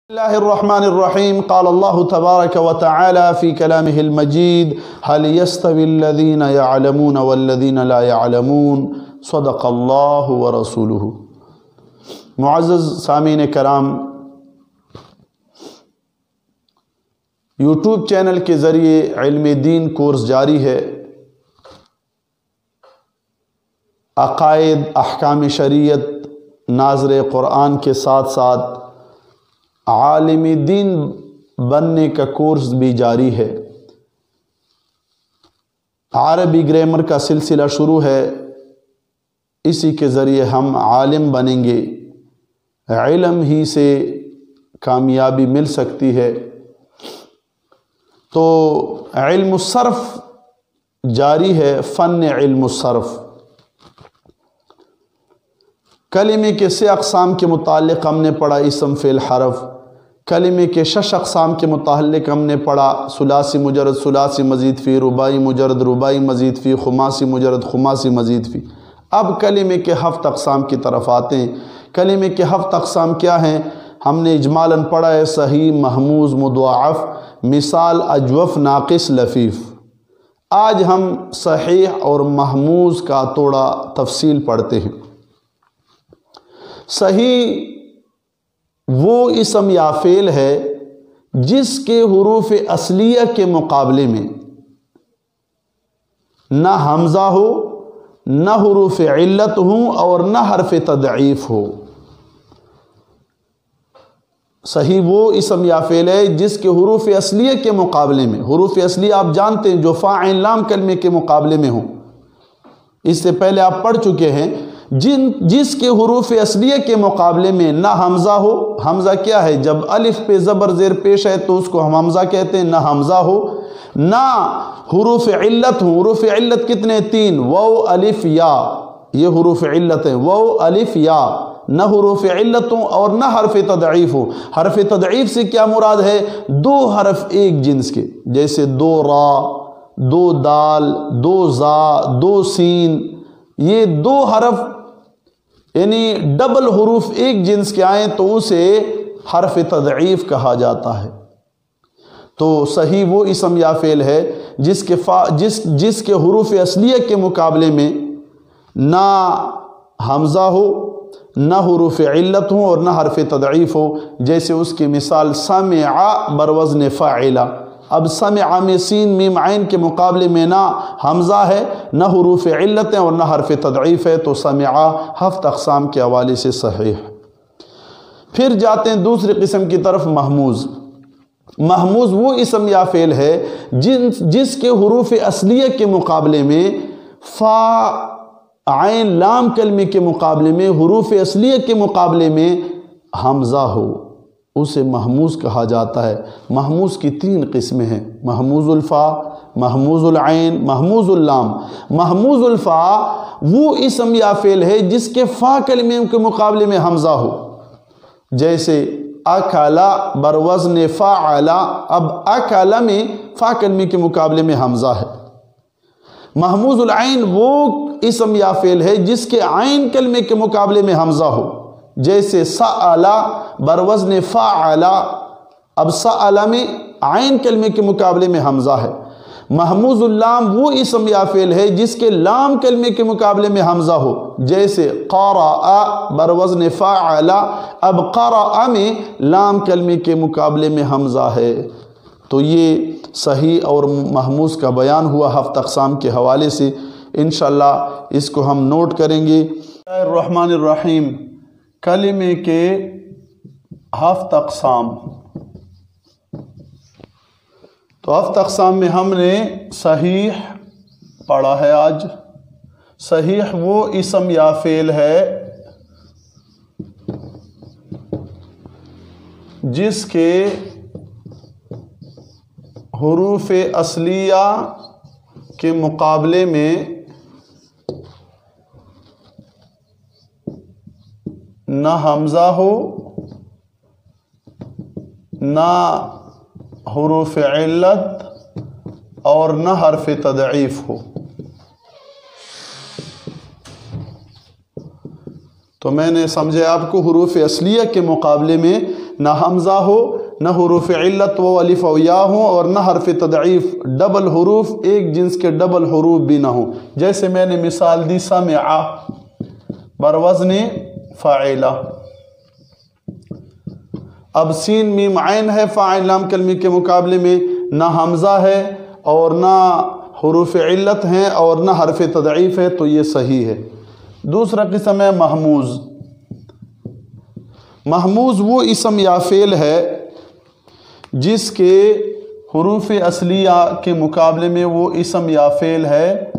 الله الرحمن الرحيم قال الله تبارك وتعالى في كلامه المجيد هل يستوي الذين يعلمون والذين لا يعلمون صدق الله ورسوله۔ معزز سامعین کرام، یوٹیوب چینل کے ذریعے علم دین کورس جاری ہے۔ عقائد، احکام شریعت، ناظر قرآن کے ساتھ ساتھ عالم دین بننے کا کورس بھی جاری ہے۔ عربی گرامر کا سلسلہ شروع ہے، اسی کے ذریعے ہم عالم بنیں گے، علم ہی سے کامیابی مل سکتی ہے۔ تو علم الصرف جاری ہے، فن علم الصرف۔ کلمے کے 6 اقسام کے متعلق ہم نے پڑھا، اسم فعل حرف۔ کلمے کے 6 اقسام کے متعلق ہم نے پڑھا، ثلاثی مجرد، ثلاثی مزید فی، رباعی مجرد، رباعی مزید فی، خماسی مجرد، خماسی مزید فی۔ اب کلمے کے 7 اقسام کی طرف آتے ہیں۔ کلمے کے 7 اقسام کیا ہیں؟ ہم نے اجمالاً پڑھا ہے، صحیح، محموز، مضاعف، مثال، اجوف، ناقص، لفیف۔ آج ہم صحیح اور محموز کا تھوڑا تفصیل پڑھتے ہیں۔ صحیح وہ اسم یا فعل ہے جس کے حروف اصلیہ کے مقابلے میں نہ حمزہ ہو، نہ حروف علت ہوں اور نہ حرف تضعیف ہو۔ صحیح وہ اسم یا فعل ہے جس کے حروف اصلیہ کے مقابلے میں، حروف اصلیہ آپ جانتے ہیں جو فا عین لام کلمے کے مقابلے میں ہوں، اس سے پہلے آپ پڑھ چکے ہیں، جس کے حروف اصلیہ کے مقابلے میں نہ حمزہ ہو۔ حمزہ کیا ہے؟ جب الف پہ زبر زیر پیش ہے تو اس کو ہم حمزہ کہتے ہیں۔ نہ حمزہ ہو، نہ حروف علت ہوں۔ حروف علت کتنے؟ 3، واو، الف، یا، یہ حروف علت ہیں، واو، الف، یا۔ نہ حروف علت ہوں اور نہ حرف تضعیف ہو۔ حرف تضعیف سے کیا مراد ہے؟ 2 حرف ایک جنس کے، جیسے 2 را، 2 دال، 2 زا، 2 سین، یہ 2 حرف یعنی ڈبل حروف ایک جنس کے آئیں تو اسے حرف تضعیف کہا جاتا ہے۔ تو صحیح وہ اسم یا فعل ہے جس کے حروف اصلیہ کے مقابلے میں نہ حمزہ ہو، نہ حروف علت ہوں اور نہ حرف تضعیف ہو۔ جیسے اس کی مثال سمع بروزن فاعلہ۔ اب سمع میں سین میم عین کے مقابلے میں نہ حمزہ ہے، نہ حروف علت ہے اور نہ حرف تضعیف ہے، تو سمع 7 اقسام کے حوالے سے صحیح۔ پھر جاتے ہیں دوسری قسم کی طرف، محموز۔ محموز وہ اسم یا فعل ہے جس کے حروف اصلیہ کے مقابلے میں فا عین لام کلمے کے مقابلے میں، حروف اصلیہ کے مقابلے میں حمزہ ہو، اسے محموز کہا جاتا ہے۔ محموز کی 3 قسمیں ہیں، محموز الفا، محموز العین، محموز اللام۔ محموز الفا وہ اسم یا فعل ہے جس کے فا کلمے کے مقابلے میں حمزہ ہو، جیسے اکلا بروزن فاعلا۔ اب اکلا میں فا کلمے کے مقابلے میں حمزہ ہے۔ محموز العین وہ اسم یا فعل ہے جس کے عین کلمے کے مقابلے میں حمزہ ہو، جیسے سألا بروزن فاعلا۔ اب سألا میں عین کلمے کے مقابلے میں حمزہ ہے۔ محموز اللام وہ اسم یا فعل ہے جس کے لام کلمے کے مقابلے میں حمزہ ہو، جیسے قرأ بروزن فاعلا۔ اب قرأ میں لام کلمے کے مقابلے میں حمزہ ہے۔ تو یہ صحیح اور محموز کا بیان ہوا 7 اقسام کے حوالے سے۔ انشاءاللہ اس کو ہم نوٹ کریں گے۔ الرحمن الرحیم، کلمے کے 7 اقسام۔ تو 7 اقسام میں ہم نے صحیح پڑھا ہے آج۔ صحیح وہ اسم یا فعل ہے جس کے حروف اصلیہ کے مقابلے میں نہ حمزہ ہو، نہ حروف علت اور نہ حرف تضعیف ہو۔ تو میں نے سمجھے آپ کو حروف اصلیہ کے مقابلے میں نہ حمزہ ہو، نہ حروف علت و الف و یا ہوں، اور نہ حرف تضعیف، ڈبل حروف، ایک جنس کے ڈبل حروف بھی نہ ہوں. جیسے میں نے مثال دی سمع بروزن فاعلہ. اب سین میم عین ہے فاعل لام کلمے کے مقابلے میں، نہ حمزہ ہے اور نہ حروف علت ہیں اور نہ حرف تضعیف ہے، تو یہ صحیح ہے. دوسرا قسم ہے محموز. محموز وہ اسم یا فعل ہے جس کے حروف اصلیہ کے مقابلے میں، وہ اسم یا فعل ہے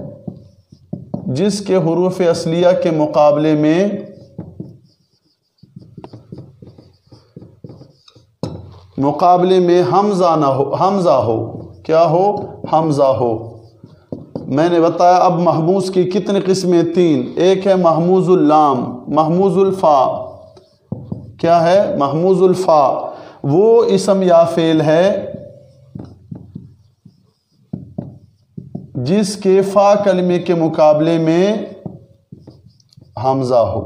جس کے حروف اصلیہ کے مقابلے میں حمزہ نہ ہو، حمزہ ہو. کیا ہو؟ حمزہ ہو. میں نے بتایا اب محموز کی کتنے قسمیں؟ 3. ایک ہے محموز اللام، محموز الفا. کیا ہے؟ محموز الفا. وہ اسم یا فعل ہے جس کے فا کلمے کے مقابلے میں حمزہ ہو.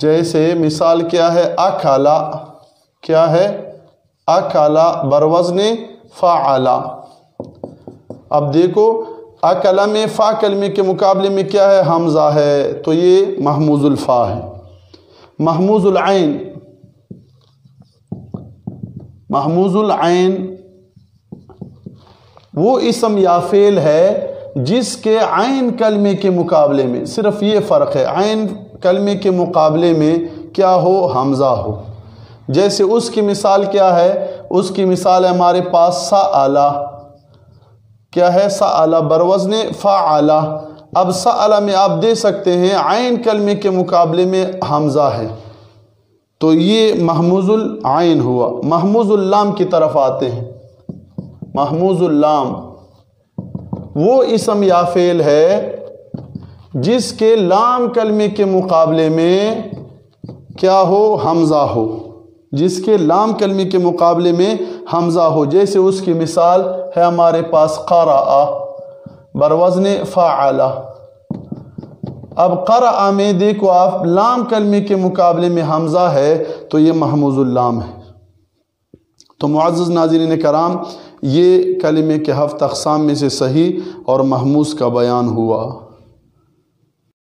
جیسے مثال کیا ہے؟ اکلا. کیا ہے؟ اکلا بروزن فعلا. اب دیکھو اکلا میں فا کلمے کے مقابلے میں کیا ہے؟ حمزہ ہے، تو یہ محموز الفا ہے. محموز العین. محموز العین وہ اسم یا فعل ہے جس کے عین کلمے کے مقابلے میں، صرف یہ فرق ہے، عین کلمے کے مقابلے میں کیا ہو؟ حمزہ ہو. جیسے اس کی مثال کیا ہے؟ اس کی مثال ہے ہمارے پاس سألا. کیا ہے؟ سألا بروزن فعلا. اب سألا میں آپ دے سکتے ہیں عین کلمے کے مقابلے میں حمزہ ہے، تو یہ محموز العین ہوا. محموز اللام کی طرف آتے ہیں. محموز اللام وہ اسم یا فعل ہے جس کے لام کلمے کے مقابلے میں کیا ہو؟ حمزہ ہو. جس کے لام کلمے کے مقابلے میں حمزہ ہو. جیسے اس کی مثال ہے ہمارے پاس قرأ بروزن فعلا. اب قرأ میں دیکھو آپ لام کلمے کے مقابلے میں حمزہ ہے، تو یہ محموز اللام ہے. تو معزز ناظرین کرام، یہ کلمے کے 7 اقسام میں سے صحیح اور محموز کا بیان ہوا.